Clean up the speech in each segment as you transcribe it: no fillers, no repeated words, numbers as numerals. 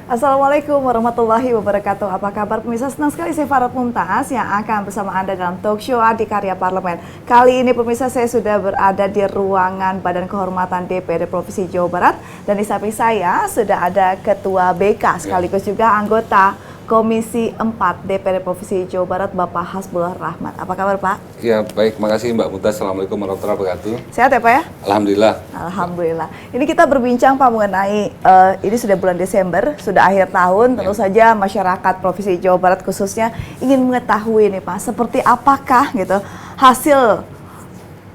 Assalamualaikum warahmatullahi wabarakatuh. Apa kabar pemirsa? Senang sekali saya Farad Mumtaz yang akan bersama Anda dalam talk show Adikarya Parlemen. Kali ini pemirsa saya sudah berada di ruangan Badan Kehormatan DPRD Provinsi Jawa Barat. Dan di samping saya sudah ada Ketua BK sekaligus juga anggota Komisi 4 DPRD Provinsi Jawa Barat, Bapak Hasbullah Rahmat. Apa kabar Pak? Ya baik, makasih Mbak Mumtaz. Assalamualaikum warahmatullahi wabarakatuh. Sehat ya Pak ya? Alhamdulillah. Alhamdulillah. Ini kita berbincang Pak mengenai ini sudah bulan Desember, sudah akhir tahun. Tentu saja masyarakat Provinsi Jawa Barat khususnya ingin mengetahui nih Pak, seperti apakah gitu hasil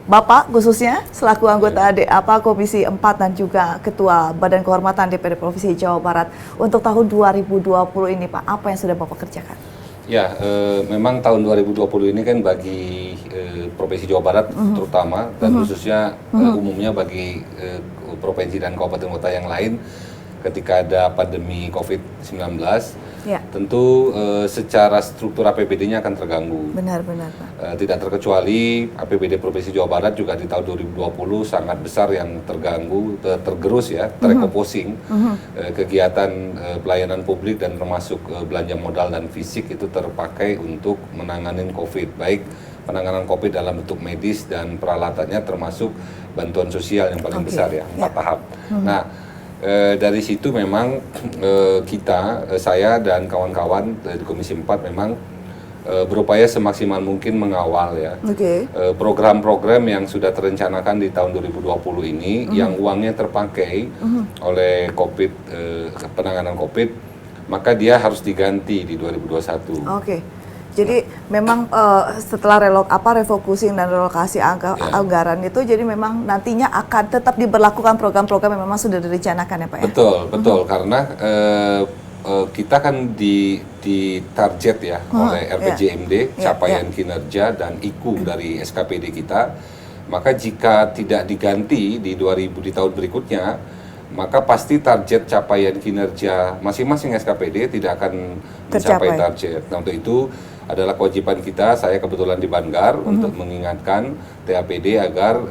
Bapak khususnya selaku anggota Komisi 4 dan juga Ketua Badan Kehormatan DPRD Provinsi Jawa Barat untuk tahun 2020 ini Pak, apa yang sudah Bapak kerjakan? Ya, memang tahun 2020 ini kan bagi Provinsi Jawa Barat terutama dan khususnya umumnya bagi provinsi dan kabupaten kota yang lain ketika ada pandemi COVID-19, tentu secara struktur APBD-nya akan terganggu. Benar-benar Pak. Tidak terkecuali APBD Provinsi Jawa Barat juga di tahun 2020 sangat besar yang terganggu, tergerus ya, terekoposing. Kegiatan pelayanan publik dan termasuk belanja modal dan fisik itu terpakai untuk menangani COVID, baik penanganan COVID dalam bentuk medis dan peralatannya termasuk bantuan sosial yang paling besar ya, 4 tahap. Nah, dari situ memang saya dan kawan-kawan dari Komisi 4 memang berupaya semaksimal mungkin mengawal ya program-program yang sudah terencanakan di tahun 2020 ini yang uangnya terpakai oleh COVID, penanganan COVID, maka dia harus diganti di 2021. Jadi memang setelah refocusing dan relokasi anggaran itu, jadi memang nantinya akan tetap diberlakukan program-program yang memang sudah direncanakan ya Pak ya? Betul, karena kita kan di target ya oleh RPJMD, capaian kinerja dan IKU dari SKPD kita, maka jika tidak diganti di tahun berikutnya, maka pasti target capaian kinerja masing-masing SKPD tidak akan mencapai target. Nah, untuk itu adalah kewajiban kita, saya kebetulan di Banggar untuk mengingatkan TAPD agar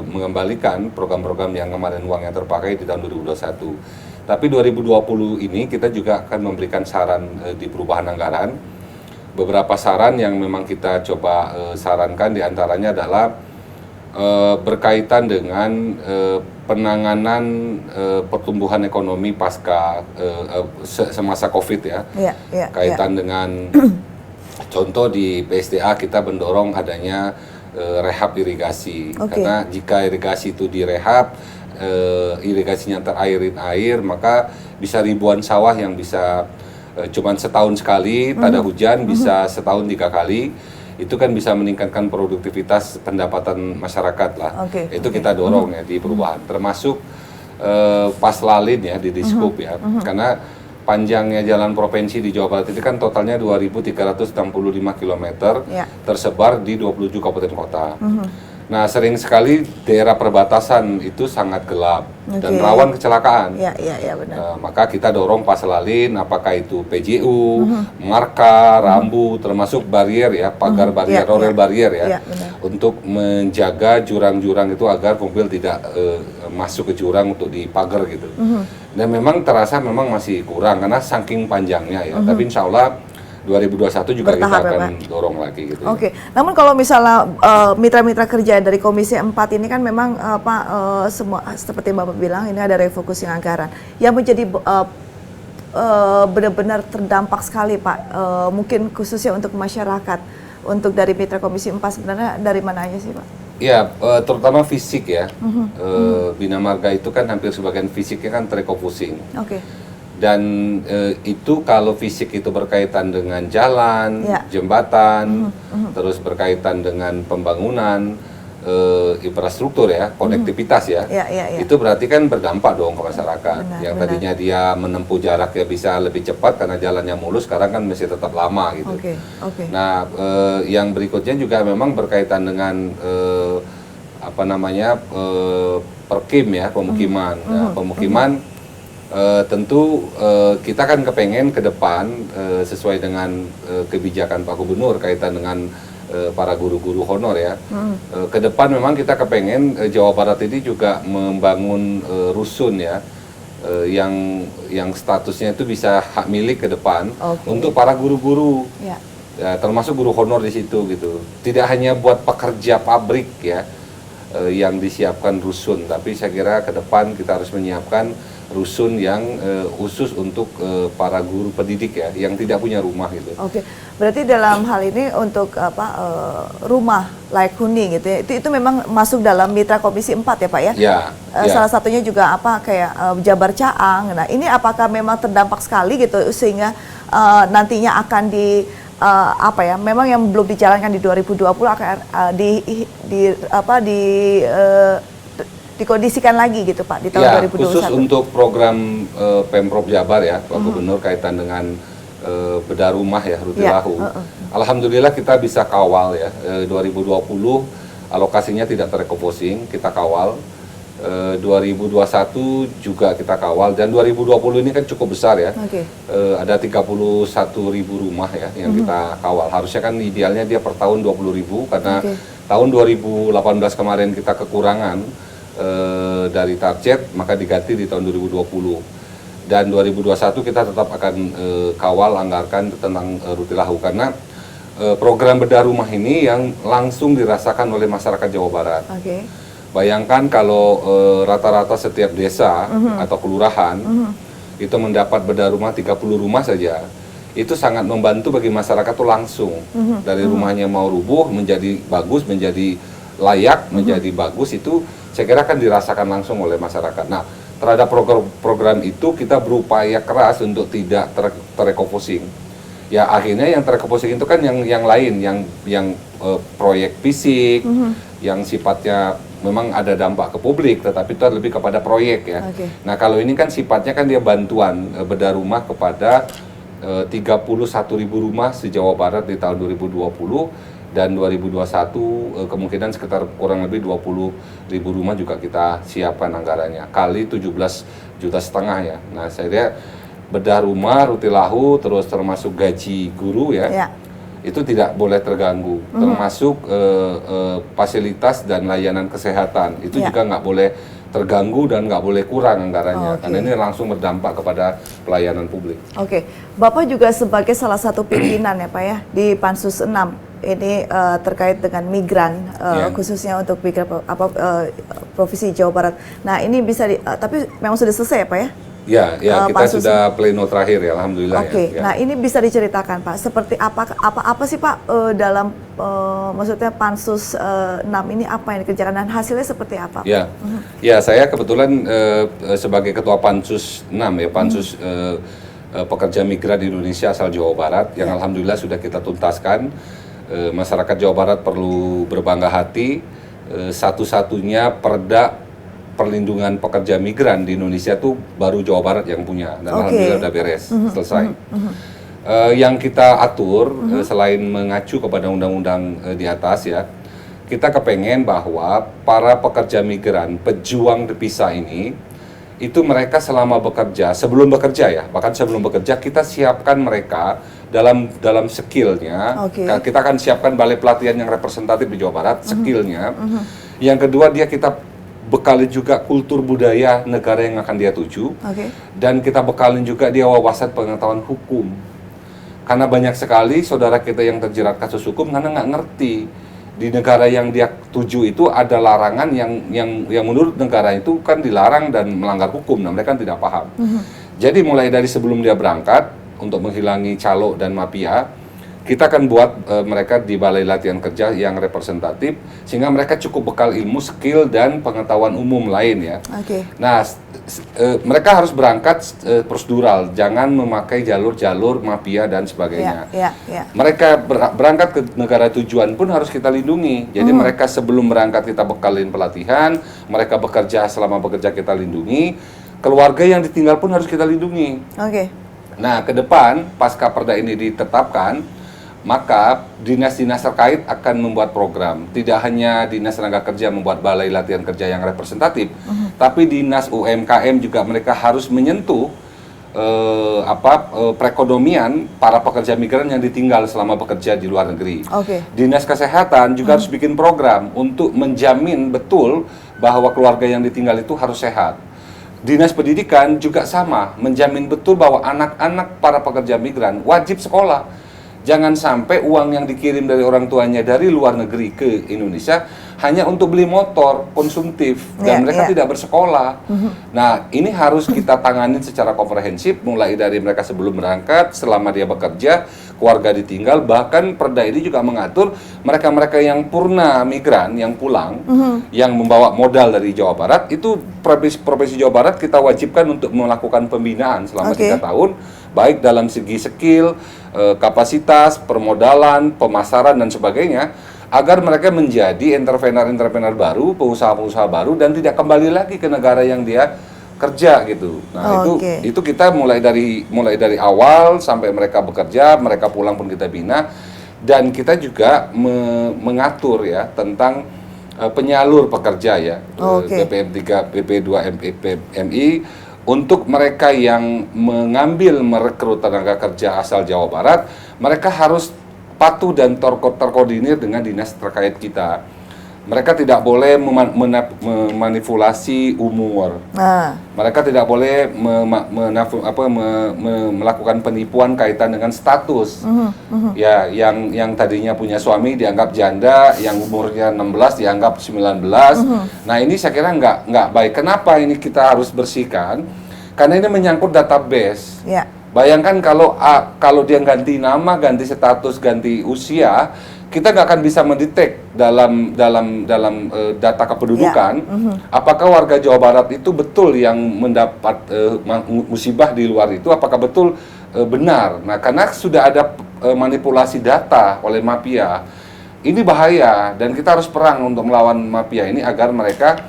mengembalikan program-program yang kemarin uangnya terpakai di tahun 2021. Tapi 2020 ini kita juga akan memberikan saran di perubahan anggaran. Beberapa saran yang memang kita coba sarankan diantaranya adalah berkaitan dengan penanganan pertumbuhan ekonomi pasca semasa COVID ya, kaitan dengan contoh di PSDA kita mendorong adanya rehab irigasi, karena jika irigasi itu direhab, irigasinya terairin air, maka bisa ribuan sawah yang bisa cuman setahun sekali, tak ada hujan, bisa setahun 3 kali. Itu kan bisa meningkatkan produktivitas pendapatan masyarakat lah. Itu kita dorong ya di perubahan, termasuk Paslalin ya di Diskup ya, karena panjangnya jalan provinsi di Jawa Barat itu kan totalnya 2.365 km tersebar di 27 kabupaten kota. Nah, sering sekali daerah perbatasan itu sangat gelap dan rawan kecelakaan. Benar. Maka kita dorong Paslalin, apakah itu PJU, marka, rambu, termasuk barier ya, pagar barier, rel barier ya, untuk menjaga jurang-jurang itu agar mobil tidak masuk ke jurang untuk dipagar gitu. Dan memang terasa memang masih kurang karena saking panjangnya ya, tapi insya Allah 2021 juga kita akan dorong lagi gitu. Namun kalau misalnya mitra-mitra kerja dari Komisi 4 ini kan memang semua seperti Bapak bilang ini ada refocusing anggaran yang menjadi benar-benar terdampak sekali Pak, mungkin khususnya untuk masyarakat. Untuk dari mitra Komisi 4 sebenarnya dari mana aja sih Pak? Ya, terutama fisik ya. Bina Marga itu kan hampir sebagian fisiknya kan terefocusing. Dan itu kalau fisik itu berkaitan dengan jalan, jembatan, terus berkaitan dengan pembangunan, infrastruktur ya, konektivitas ya, itu berarti kan berdampak dong ke masyarakat. Yang tadinya dia menempuh jaraknya bisa lebih cepat karena jalannya mulus, sekarang kan masih tetap lama gitu. Nah, yang berikutnya juga memang berkaitan dengan perkim ya, pemukiman. Pemukiman tentu kita kan kepengen ke depan sesuai dengan kebijakan Pak Gubernur kaitan dengan para guru-guru honor ya. Ke depan memang kita kepengen Jawa Barat ini juga membangun rusun ya, yang statusnya itu bisa hak milik ke depan Oke. untuk para guru-guru. Ya. Ya, termasuk guru honor di situ gitu. Tidak hanya buat pekerja pabrik ya yang disiapkan rusun, tapi saya kira ke depan kita harus menyiapkan rusun yang khusus untuk para guru pendidik ya yang tidak punya rumah gitu. Oke, berarti dalam hal ini untuk rumah layak huni gitu ya, itu memang masuk dalam mitra Komisi 4 ya Pak ya? Ya. Salah satunya juga kayak Jabar Caang. Nah ini apakah memang terdampak sekali gitu sehingga nantinya akan memang yang belum dijalankan di 2020 akan dikondisikan lagi gitu Pak di tahun 2021. Khusus untuk program Pemprov Jabar ya, Pak Gubernur kaitan dengan bedah rumah ya, Rutilahu. Alhamdulillah kita bisa kawal ya, 2020 alokasinya tidak terrecoupling, kita kawal. 2021 juga kita kawal, dan 2020 ini kan cukup besar ya. Ada 31.000 rumah ya yang kita kawal. Harusnya kan idealnya dia per tahun 20.000 karena tahun 2018 kemarin kita kekurangan dari target, maka diganti di tahun 2020. Dan 2021 kita tetap akan kawal anggarkan tentang Rutilahu karena program bedah rumah ini yang langsung dirasakan oleh masyarakat Jawa Barat. Bayangkan kalau rata-rata setiap desa atau kelurahan itu mendapat bedah rumah 30 rumah saja, itu sangat membantu bagi masyarakat tuh langsung dari rumahnya mau rubuh menjadi bagus, menjadi layak, menjadi bagus, itu saya kira akan dirasakan langsung oleh masyarakat. Nah, terhadap program itu kita berupaya keras untuk tidak terrecoupling. Ya akhirnya yang terrecoupling itu kan yang lain, yang proyek fisik, yang sifatnya memang ada dampak ke publik, tetapi itu lebih kepada proyek ya. Nah kalau ini kan sifatnya kan dia bantuan bedah rumah kepada 31.000 rumah se-Jawa Barat di tahun 2020, dan 2021 kemungkinan sekitar kurang lebih 20.000 rumah juga kita siapkan anggarannya, kali 17,5 juta ya. Nah saya kira bedah rumah, Rutilahu, terus termasuk gaji guru ya. Itu tidak boleh terganggu, termasuk fasilitas dan layanan kesehatan itu juga nggak boleh terganggu dan nggak boleh kurang anggarannya, karena ini langsung berdampak kepada pelayanan publik. Bapak juga sebagai salah satu pimpinan ya Pak ya di Pansus 6 ini terkait dengan migran, khususnya untuk migran Provinsi Jawa Barat. Nah ini bisa tapi memang sudah selesai ya Pak ya? Ya, kita sudah pleno terakhir ya, alhamdulillah. Nah ini bisa diceritakan Pak, seperti apa sih Pak dalam maksudnya Pansus 6 ini apa yang dikerjakan dan hasilnya seperti apa? Ya, saya kebetulan sebagai ketua Pansus 6 ya, Pansus pekerja migran di Indonesia asal Jawa Barat yang alhamdulillah sudah kita tuntaskan. Masyarakat Jawa Barat perlu berbangga hati, satu-satunya perda perlindungan pekerja migran di Indonesia tuh baru Jawa Barat yang punya, dan alhamdulillah udah beres, selesai. Yang kita atur selain mengacu kepada undang-undang di atas ya, kita kepengen bahwa para pekerja migran pejuang dipisah ini itu mereka selama bekerja, sebelum bekerja ya, bahkan sebelum bekerja kita siapkan mereka dalam skillnya. Kita akan siapkan balai pelatihan yang representatif di Jawa Barat, skillnya. Yang kedua kita bekali juga kultur budaya negara yang akan dia tuju, dan kita bekalin juga dia wawasan pengetahuan hukum, karena banyak sekali saudara kita yang terjerat kasus hukum karena nggak ngerti di negara yang dia tuju itu ada larangan yang menurut negara itu kan dilarang dan melanggar hukum. Nah mereka kan tidak paham. Jadi mulai dari sebelum dia berangkat untuk menghilangi calo dan mafia, kita akan buat mereka di balai latihan kerja yang representatif sehingga mereka cukup bekal ilmu, skill dan pengetahuan umum lain ya. Nah, mereka harus berangkat prosedural, jangan memakai jalur-jalur mafia dan sebagainya. Mereka berangkat ke negara tujuan pun harus kita lindungi. Jadi mereka sebelum berangkat kita bekalin pelatihan, mereka bekerja selama bekerja kita lindungi, keluarga yang ditinggal pun harus kita lindungi. Nah, ke depan pasca perda ini ditetapkan, maka dinas-dinas terkait akan membuat program. Tidak hanya Dinas Tenaga Kerja membuat balai latihan kerja yang representatif, tapi Dinas UMKM juga mereka harus menyentuh perekonomian para pekerja migran yang ditinggal selama bekerja di luar negeri. Dinas Kesehatan juga harus bikin program untuk menjamin betul bahwa keluarga yang ditinggal itu harus sehat. Dinas Pendidikan juga sama, menjamin betul bahwa anak-anak para pekerja migran wajib sekolah. Jangan sampai uang yang dikirim dari orang tuanya dari luar negeri ke Indonesia hanya untuk beli motor konsumtif dan mereka tidak bersekolah. Nah, ini harus kita tangani secara komprehensif, mulai dari mereka sebelum berangkat, selama dia bekerja, keluarga ditinggal, bahkan Perda ini juga mengatur mereka-mereka yang purna migran, yang pulang, yang membawa modal dari Jawa Barat, itu Provinsi Jawa Barat kita wajibkan untuk melakukan pembinaan selama 3 tahun, baik dalam segi skill, kapasitas, permodalan, pemasaran dan sebagainya, agar mereka menjadi entrepreneur-entrepreneur baru, pengusaha-pengusaha baru dan tidak kembali lagi ke negara yang dia kerja gitu. Nah, itu kita mulai dari awal sampai mereka bekerja, mereka pulang pun kita bina, dan kita juga mengatur ya tentang penyalur pekerja ya, BPM 3, BP2, MI, untuk mereka yang mengambil merekrut tenaga kerja asal Jawa Barat, mereka harus patuh dan terkoordinir dengan dinas terkait kita. Mereka tidak boleh memanipulasi umur. Mereka tidak boleh melakukan penipuan kaitan dengan status. Ya, yang tadinya punya suami dianggap janda, yang umurnya 16 dianggap 19. Nah, ini saya kira nggak baik. Kenapa ini kita harus bersihkan? Karena ini menyangkut database. Bayangkan kalau dia ganti nama, ganti status, ganti usia, kita nggak akan bisa mendetek dalam data kependudukan apakah warga Jawa Barat itu betul yang mendapat musibah di luar itu, apakah betul benar. Nah, karena sudah ada manipulasi data oleh mafia, ini bahaya dan kita harus perang untuk melawan mafia ini agar mereka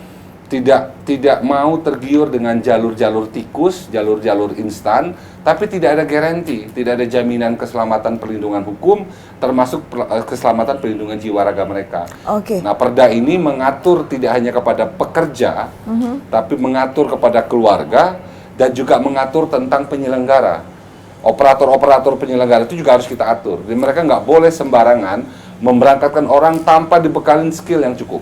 tidak mau tergiur dengan jalur-jalur tikus, jalur-jalur instan, tapi tidak ada garansi, tidak ada jaminan keselamatan perlindungan hukum, termasuk keselamatan perlindungan jiwa raga mereka. Nah, Perda ini mengatur tidak hanya kepada pekerja, tapi mengatur kepada keluarga dan juga mengatur tentang penyelenggara. Operator-operator penyelenggara itu juga harus kita atur. Dan mereka nggak boleh sembarangan memberangkatkan orang tanpa dibekalin skill yang cukup.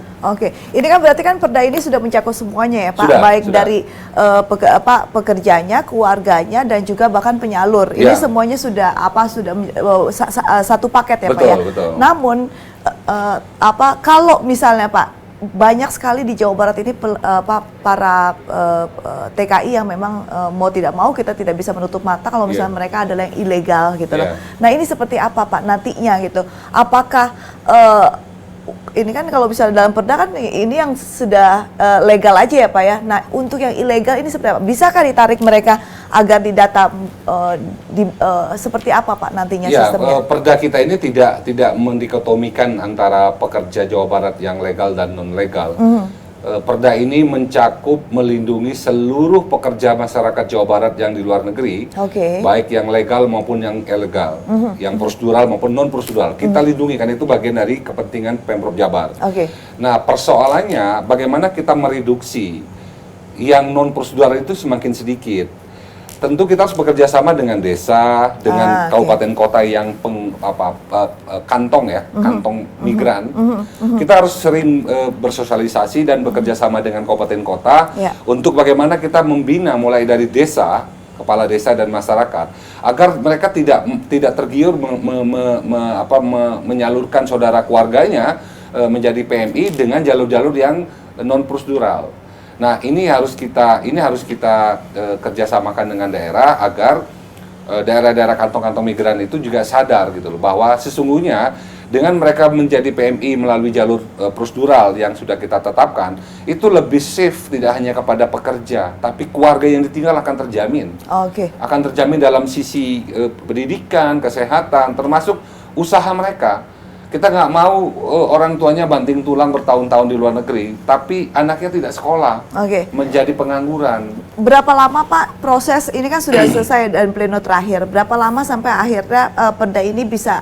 Ini kan berarti kan Perda ini sudah mencakup semuanya ya Pak, baik dari pekerjanya, keluarganya dan juga bahkan penyalur. Ini semuanya sudah satu paket ya Pak ya. Betul. Namun kalau misalnya Pak, banyak sekali di Jawa Barat ini para TKI yang memang mau tidak mau kita tidak bisa menutup mata kalau misalnya mereka adalah yang ilegal gitu loh. Nah, ini seperti apa Pak nantinya gitu? Apakah ini kan kalau misalnya dalam Perda kan ini yang sudah legal aja ya Pak ya. Nah, untuk yang ilegal ini seperti apa? Bisakah ditarik mereka agar didata seperti apa Pak nantinya sistemnya? Perda kita ini tidak mendikotomikan antara pekerja Jawa Barat yang legal dan non legal. Perda ini mencakup melindungi seluruh pekerja masyarakat Jawa Barat yang di luar negeri, baik yang legal maupun yang ilegal, yang prosedural maupun non prosedural. Kita lindungi, kan itu bagian dari kepentingan Pemprov Jabar. Nah, persoalannya bagaimana kita mereduksi yang non prosedural itu semakin sedikit. Tentu kita harus bekerja sama dengan desa, dengan kabupaten kota yang kantong migran. Kita harus sering bersosialisasi dan bekerja sama dengan kabupaten kota untuk bagaimana kita membina mulai dari desa, kepala desa dan masyarakat, agar mereka tidak tergiur menyalurkan saudara keluarganya menjadi PMI dengan jalur-jalur yang non prosedural. Nah, ini harus kita kerjasamakan dengan daerah agar daerah-daerah kantong-kantong migran itu juga sadar gitu loh, bahwa sesungguhnya dengan mereka menjadi PMI melalui jalur prosedural yang sudah kita tetapkan, itu lebih safe tidak hanya kepada pekerja, tapi keluarga yang ditinggal akan terjamin. Akan terjamin dalam sisi pendidikan, kesehatan, termasuk usaha mereka. Kita nggak mau orang tuanya banting tulang bertahun-tahun di luar negeri, tapi anaknya tidak sekolah, menjadi pengangguran. Berapa lama Pak proses ini kan sudah selesai dan pleno terakhir? Berapa lama sampai akhirnya Perda ini bisa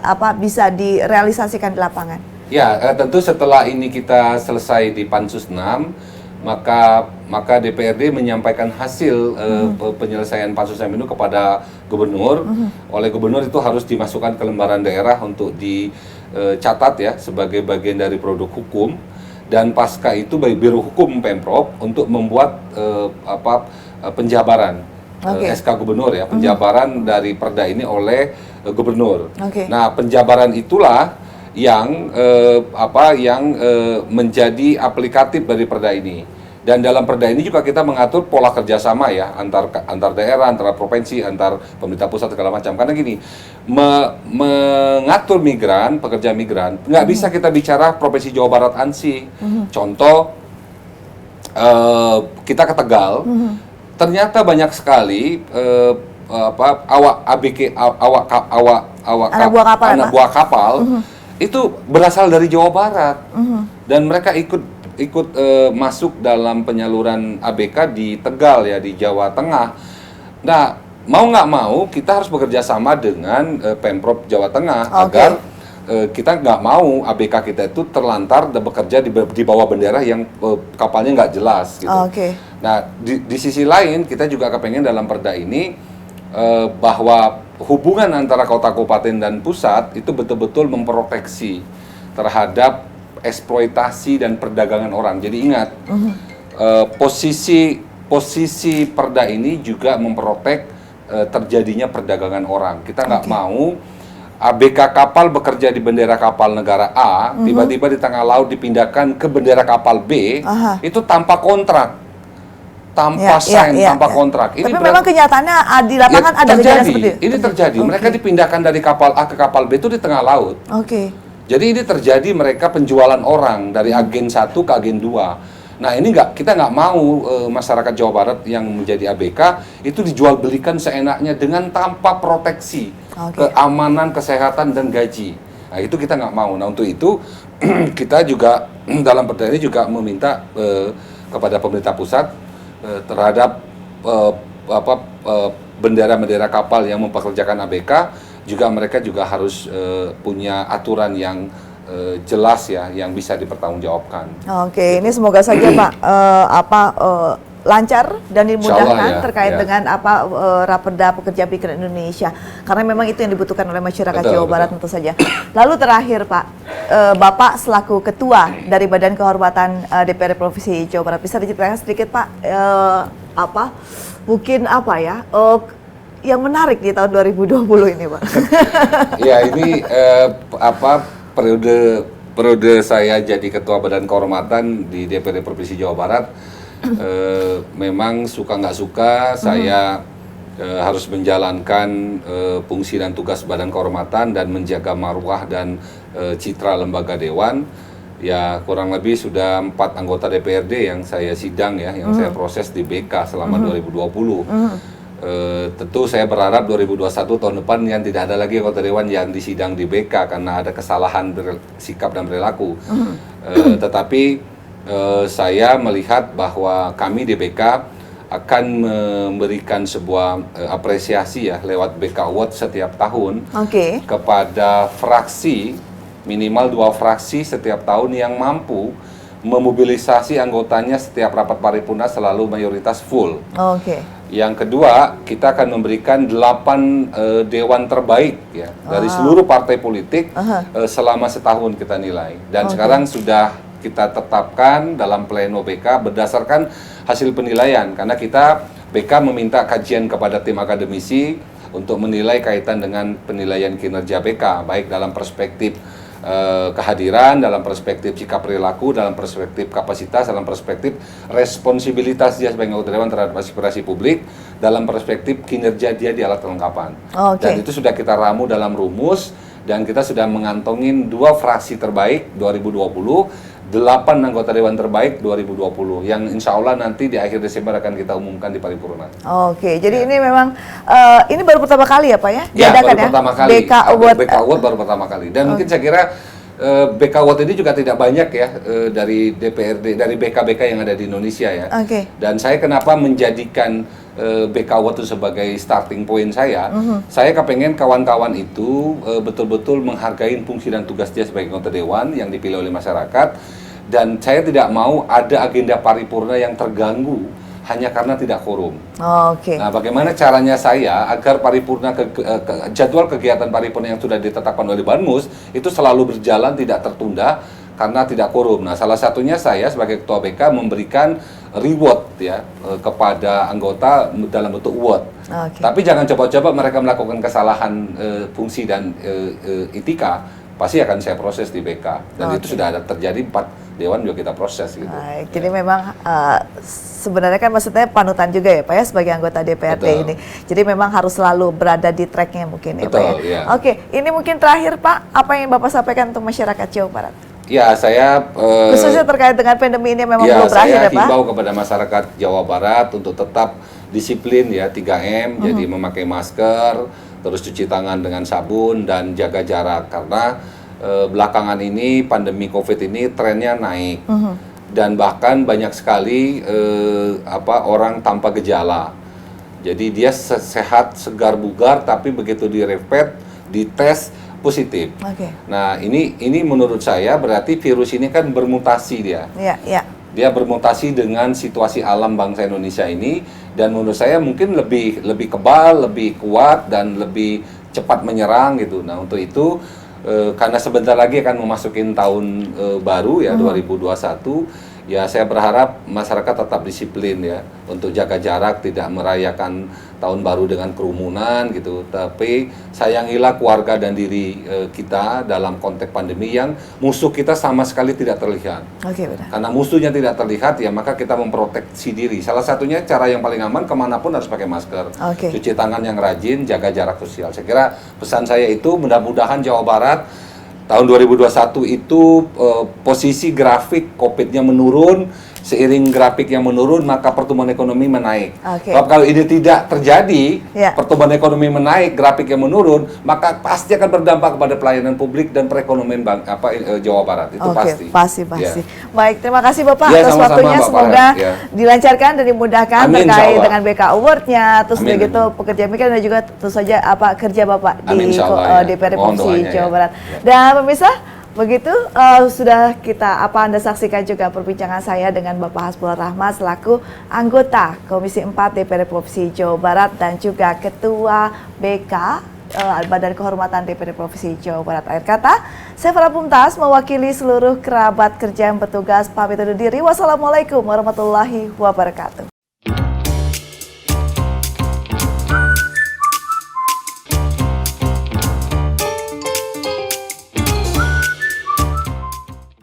direalisasikan di lapangan? Ya, tentu setelah ini kita selesai di Pansus 6, maka DPRD menyampaikan hasil penyelesaian Pansus 6 itu kepada Gubernur. Oleh Gubernur itu harus dimasukkan ke lembaran daerah untuk dicatat ya sebagai bagian dari produk hukum, dan pasca itu Biro Hukum Pemprov untuk membuat penjabaran SK Gubernur ya, penjabaran dari Perda ini oleh Gubernur. Nah, penjabaran itulah yang menjadi aplikatif dari Perda ini. Dan dalam Perda ini juga kita mengatur pola kerjasama ya antar daerah, antara provinsi, antar pemerintah pusat segala macam. Karena gini, mengatur migran, pekerja migran, nggak bisa kita bicara Provinsi Jawa Barat ANSI. Contoh, kita ke Tegal, ternyata banyak sekali anak buah kapal itu berasal dari Jawa Barat dan mereka ikut masuk dalam penyaluran ABK di Tegal ya, di Jawa Tengah. Nah, mau nggak mau kita harus bekerja sama dengan Pemprov Jawa Tengah agar kita nggak mau ABK kita itu terlantar dan bekerja di bawah bendera yang kapalnya nggak jelas gitu. Nah, di sisi lain kita juga kepengen dalam Perda ini bahwa hubungan antara kota kabupaten dan pusat itu betul-betul memproteksi terhadap eksploitasi dan perdagangan orang. Jadi ingat, posisi Perda ini juga memprotek terjadinya perdagangan orang. Kita nggak mau ABK kapal bekerja di bendera kapal negara A, tiba-tiba di tengah laut dipindahkan ke bendera kapal B, itu tanpa kontrak, tanpa tanpa kontrak. Tapi memang kenyataannya di lapangan ada kejadian seperti itu. Ini terjadi. Mereka dipindahkan dari kapal A ke kapal B itu di tengah laut. Jadi ini terjadi, mereka penjualan orang dari agen 1 ke agen 2. Nah, ini kita nggak mau masyarakat Jawa Barat yang menjadi ABK itu dijual belikan seenaknya dengan tanpa proteksi keamanan, kesehatan dan gaji. Nah, itu kita nggak mau. Nah, untuk itu kita juga dalam Perda ini juga meminta kepada pemerintah pusat terhadap bendera-bendera kapal yang mempekerjakan ABK, juga mereka juga harus punya aturan yang jelas ya, yang bisa dipertanggungjawabkan. Ini semoga saja Pak lancar dan dimudahkan terkait dengan Raperda Pekerja Migran Indonesia, karena memang itu yang dibutuhkan oleh masyarakat Jawa Barat tentu saja. Lalu terakhir Pak, Bapak selaku Ketua dari Badan Kehormatan DPRD Provinsi Jawa Barat, bisa diceritakan sedikit Pak yang menarik di tahun 2020 ini, Pak? Ya, ini periode saya jadi Ketua Badan Kehormatan di DPRD Provinsi Jawa Barat. Memang suka nggak suka saya harus menjalankan fungsi dan tugas Badan Kehormatan dan menjaga marwah dan citra lembaga dewan. Ya, kurang lebih sudah 4 anggota DPRD yang saya sidang ya, yang saya proses di BK selama 2020. Tentu saya berharap 2021 tahun depan yang tidak ada lagi anggota dewan yang disidang di BK karena ada kesalahan sikap dan perilaku. Tetapi saya melihat bahwa kami di BK akan memberikan sebuah apresiasi ya lewat BK Award setiap tahun kepada fraksi, minimal 2 fraksi setiap tahun yang mampu memobilisasi anggotanya setiap rapat paripurna selalu mayoritas full. Yang kedua, kita akan memberikan 8 dewan terbaik ya dari seluruh partai politik selama setahun kita nilai. Dan sekarang sudah kita tetapkan dalam pleno BK berdasarkan hasil penilaian, karena kita BK meminta kajian kepada tim akademisi untuk menilai kaitan dengan penilaian kinerja BK, baik dalam perspektif kehadiran, dalam perspektif sikap perilaku, dalam perspektif kapasitas, dalam perspektif responsibilitas dia sebagai anggota dewan terhadap aspirasi publik, dalam perspektif kinerja dia di alat kelengkapan. Dan itu sudah kita ramu dalam rumus, dan kita sudah mengantongin 2 fraksi terbaik 2020, 8 anggota dewan terbaik 2020, yang insya Allah nanti di akhir Desember akan kita umumkan di paripurna. Jadi ini memang ini baru pertama kali ya Pak ya? Ya, baru pertama kali. BK Award baru pertama kali. Dan mungkin saya kira BK Award ini juga tidak banyak ya dari DPRD, dari BK-BK yang ada di Indonesia ya. Dan saya kenapa menjadikan BK Award itu sebagai starting point saya kepengen kawan-kawan itu betul-betul menghargai fungsi dan tugas dia sebagai anggota dewan yang dipilih oleh masyarakat. Dan saya tidak mau ada agenda paripurna yang terganggu hanya karena tidak quorum. Nah, bagaimana caranya saya agar paripurna jadwal kegiatan paripurna yang sudah ditetapkan oleh Banmus itu selalu berjalan, tidak tertunda karena tidak quorum. Nah, salah satunya saya sebagai Ketua BK memberikan reward ya kepada anggota dalam bentuk award. Oke. Tapi jangan coba-coba mereka melakukan kesalahan fungsi dan etika, pasti akan saya proses di BK. Dan itu sudah ada terjadi 4 dewan juga kita proses gitu. Baik, jadi memang sebenarnya kan maksudnya panutan juga ya Pak ya sebagai anggota DPRD ini. Jadi memang harus selalu berada di tracknya mungkin ya Pak ya. Ya. Oke, ini mungkin terakhir Pak, apa yang Bapak sampaikan untuk masyarakat Jawa Barat? Ya, saya khususnya terkait dengan pandemi ini memang belum berakhir ya Pak. Saya himbau kepada masyarakat Jawa Barat untuk tetap disiplin ya 3M, jadi memakai masker, terus cuci tangan dengan sabun dan jaga jarak karena belakangan ini pandemi COVID ini trennya naik dan bahkan banyak sekali orang tanpa gejala. Jadi dia sehat, segar, bugar, tapi begitu direpet, dites positif. Nah ini menurut saya berarti virus ini kan bermutasi dia. Dia bermutasi dengan situasi alam bangsa Indonesia ini dan menurut saya mungkin lebih kebal, lebih kuat dan lebih cepat menyerang gitu. Nah untuk itu karena sebentar lagi akan memasuki tahun baru ya 2021. Ya saya berharap masyarakat tetap disiplin ya untuk jaga jarak, tidak merayakan tahun baru dengan kerumunan gitu. Tapi sayangilah keluarga dan diri kita dalam konteks pandemi yang musuh kita sama sekali tidak terlihat. Benar. Karena musuhnya tidak terlihat ya maka kita memproteksi diri. Salah satunya cara yang paling aman kemanapun harus pakai masker. Cuci tangan yang rajin, jaga jarak sosial. Saya kira pesan saya itu mudah-mudahan Jawa Barat tahun 2021 itu posisi grafik COVID-nya menurun, seiring grafik yang menurun maka pertumbuhan ekonomi menaik. Kalau ini tidak terjadi, pertumbuhan ekonomi menaik, grafik yang menurun, maka pasti akan berdampak kepada pelayanan publik dan perekonomian Jawa Barat. Itu pasti. Pasti. Baik, terima kasih Bapak atas waktunya. Semoga dilancarkan dan dimudahkan terkait dengan BK Award-nya, terus begitu pekerja migran dan juga tentu saja kerja Bapak di DPRD Provinsi Jawa Barat. Dan pemirsa, begitu sudah Anda saksikan juga perbincangan saya dengan Bapak Hasbullah Rahmat selaku anggota Komisi 4 DPRD Provinsi Jawa Barat dan juga Ketua BK Badan Kehormatan DPRD Provinsi Jawa Barat. Akhir kata, saya Farah Pumtaz mewakili seluruh kerabat kerja yang bertugas pamit undur diri. Wassalamualaikum warahmatullahi wabarakatuh.